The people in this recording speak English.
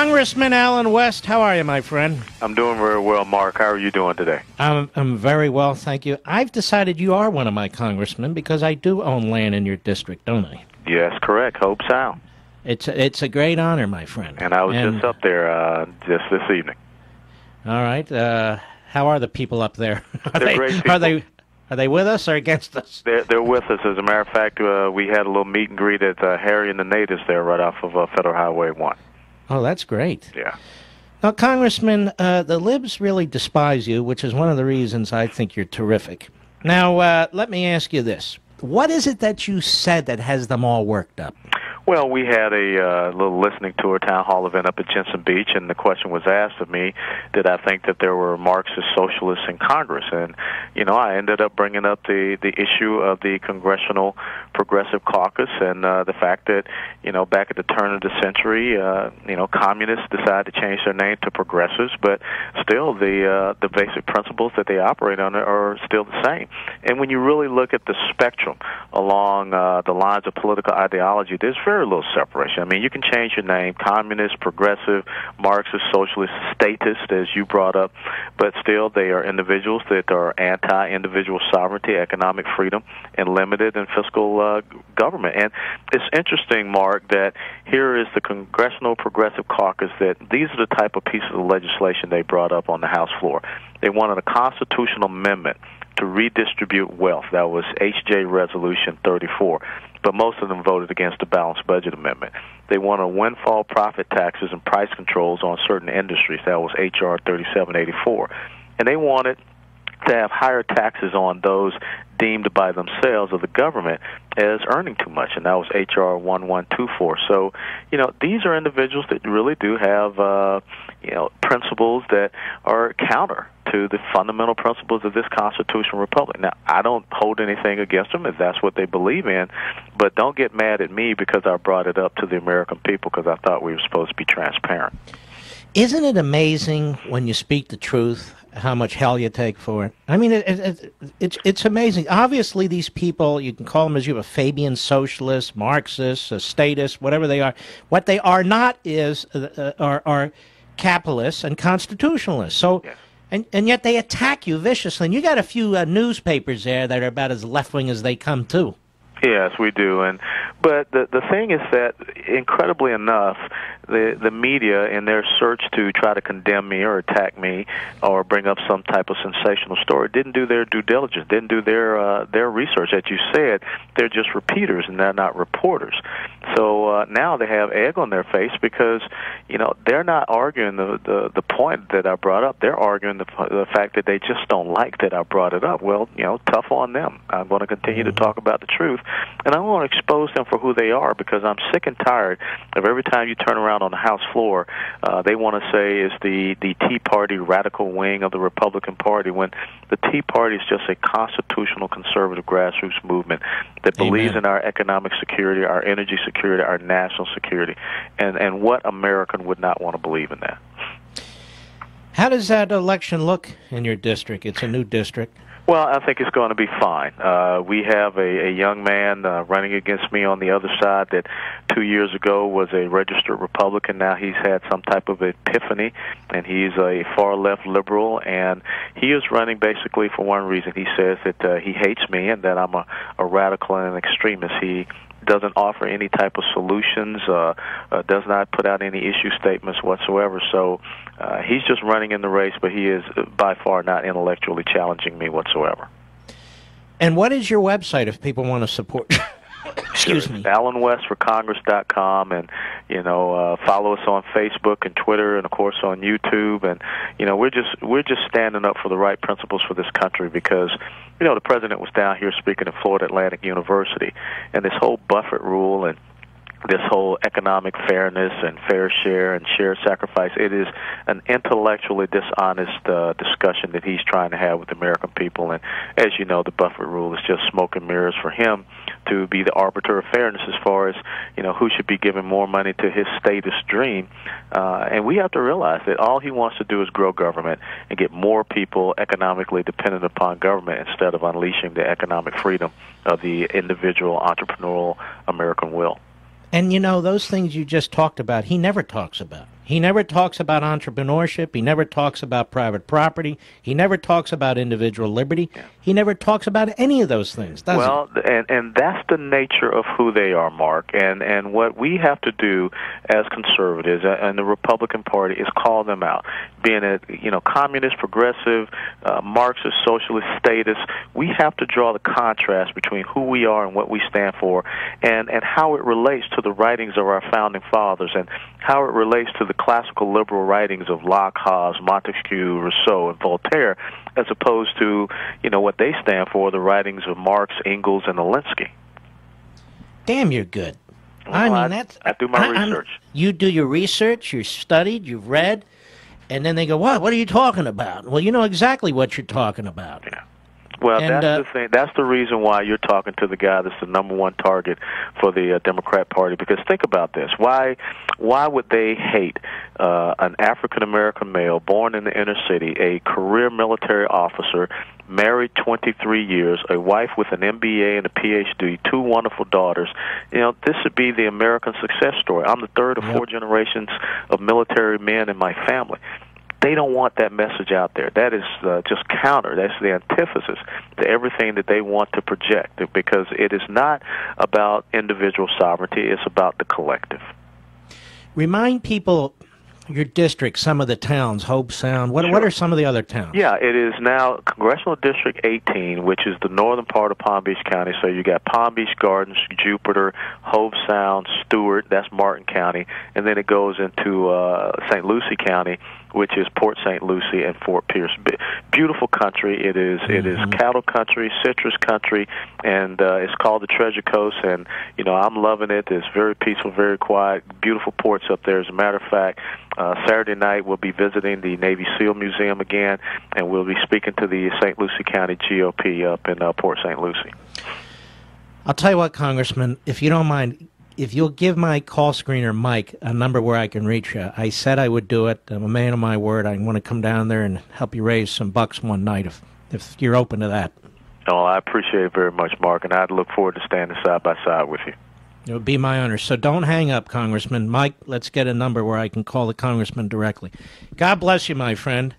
Congressman Allen West, how are you, my friend? I'm doing very well, Mark. How are you doing today? I'm very well, thank you. I've decided you are one of my congressmen because I do own land in your district, don't I? Yes, correct. Hope Sound. It's a great honor, my friend. And I was just up there just this evening. All right. How are the people up there? They're great people. Are they with us or against us? They're with us. As a matter of fact, we had a little meet and greet at Harry and the Natives there right off of Federal Highway 1. Oh, that's great. Yeah. Now, Congressman, the libs really despise you, which is one of the reasons I think you're terrific. Now, let me ask you this. What is it that you said that has them all worked up? Well, we had a little listening tour town hall event up at Jensen Beach, and the question was asked of me, did I think that there were Marxist socialists in Congress? And, I ended up bringing up the issue of the Congressional Progressive Caucus and the fact that, back at the turn of the century, communists decided to change their name to progressives, but still the basic principles that they operate under are still the same. And when you really look at the spectrum along the lines of political ideology, there's very little separation. I mean, you can change your name, communist, progressive, Marxist, socialist, statist, as you brought up, but still they are individuals that are anti-individual sovereignty, economic freedom, and limited and fiscal government. And it's interesting, Mark, that here is the Congressional Progressive Caucus, that these are the type of pieces of legislation they brought up on the House floor. They wanted a constitutional amendment to redistribute wealth. That was H.J. Resolution 34. But most of them voted against the Balanced Budget Amendment. They wanted windfall profit taxes and price controls on certain industries. That was H.R. 3784. And they wanted to have higher taxes on those deemed by themselves of the government as earning too much, and that was H.R. 1124. So, these are individuals that really do have, principles that are counter to the fundamental principles of this constitutional republic. Now, I don't hold anything against them if that's what they believe in, but don't get mad at me because I brought it up to the American people because I thought we were supposed to be transparent. Isn't it amazing when you speak the truth how much hell you take for it? I mean, it's amazing. Obviously, these people, you can call them as you have, Fabian socialists, Marxists, statists, whatever they are. What they are not is are capitalists and constitutionalists. So, yes. and yet they attack you viciously. And you got a few newspapers there that are about as left-wing as they come, too. Yes, we do. But the thing is that, incredibly enough, the media, in their search to try to condemn me or attack me or bring up some type of sensational story, didn't do their due diligence, didn't do their research. As you said, they're just repeaters and they're not reporters. So now they have egg on their face because, they're not arguing the point that I brought up. They're arguing the fact that they just don't like that I brought it up. Well, tough on them. I'm going to continue to talk about the truth, and I want to expose them for who they are because I'm sick and tired of every time you turn around on the House floor, they want to say is the Tea Party radical wing of the Republican Party, when the Tea Party is just a constitutional conservative grassroots movement that believes in our economic security, our energy security, our national security, and what American would not want to believe in that. How does that election look in your district? It's a new district. Well, I think it's going to be fine. We have a young man running against me on the other side that 2 years ago was a registered Republican. Now he's had some type of epiphany, and he's a far-left liberal, and he is running basically for one reason. He says that he hates me and that I'm a radical and an extremist. He doesn't offer any type of solutions, does not put out any issue statements whatsoever. So he's just running in the race, but he is by far not intellectually challenging me whatsoever. And what is your website if people want to support? Excuse me. AllenWestForCongress.com, and follow us on Facebook and Twitter, and of course on YouTube. And we're just standing up for the right principles for this country because the president was down here speaking at Florida Atlantic University, and this whole Buffett rule and this whole economic fairness and fair share and shared sacrifice, it is an intellectually dishonest discussion that he's trying to have with the American people. And as you know, the Buffett rule is just smoke and mirrors for him to be the arbiter of fairness as far as, who should be giving more money to his statist dream. And we have to realize that all he wants to do is grow government and get more people economically dependent upon government instead of unleashing the economic freedom of the individual entrepreneurial American will. And those things you just talked about, he never talks about. He never talks about entrepreneurship. He never talks about private property. He never talks about individual liberty. Yeah. He never talks about any of those things, does he? And that's the nature of who they are, Mark. And what we have to do as conservatives and the Republican Party is call them out. Being a communist, progressive, Marxist, socialist, statist, we have to draw the contrast between who we are and what we stand for, and how it relates to the writings of our founding fathers, and how it relates to the classical liberal writings of Locke, Hobbes, Montesquieu, Rousseau, and Voltaire, as opposed to what they stand for, the writings of Marx, Engels, and Alinsky. Damn, you're good. Well, I do my research. You do your research, you studied, you've read, and then they go, what are you talking about? Well, you know exactly what you're talking about. Yeah. Well, that's the thing. That's the reason why you're talking to the guy that's the number one target for the Democrat Party. Because think about this: why would they hate an African American male born in the inner city, a career military officer, married 23 years, a wife with an MBA and a PhD, two wonderful daughters? This would be the American success story. I'm the third or fourth generations of military men in my family. They don't want that message out there. That is just counter. That's the antithesis to everything that they want to project, because it is not about individual sovereignty. It's about the collective. Remind people your district, some of the towns, Hobe Sound. What are some of the other towns? Yeah, it is now Congressional District 18, which is the northern part of Palm Beach County. So you got Palm Beach Gardens, Jupiter, Hobe Sound, Stewart, that's Martin County, and then it goes into St. Lucie County, which is Port St. Lucie and Fort Pierce. Beautiful country. It is cattle country, citrus country, and it's called the Treasure Coast. And I'm loving it. It's very peaceful, very quiet, beautiful ports up there. As a matter of fact, Saturday night we'll be visiting the Navy SEAL Museum again, and we'll be speaking to the St. Lucie County GOP up in Port St. Lucie. I'll tell you what, Congressman, if you don't mind, if you'll give my call screener, Mike, a number where I can reach you. I said I would do it. I'm a man of my word. I want to come down there and help you raise some bucks one night if you're open to that. Oh, I appreciate it very much, Mark, and I'd look forward to standing side by side with you. It would be my honor. So don't hang up, Congressman. Mike, let's get a number where I can call the congressman directly. God bless you, my friend.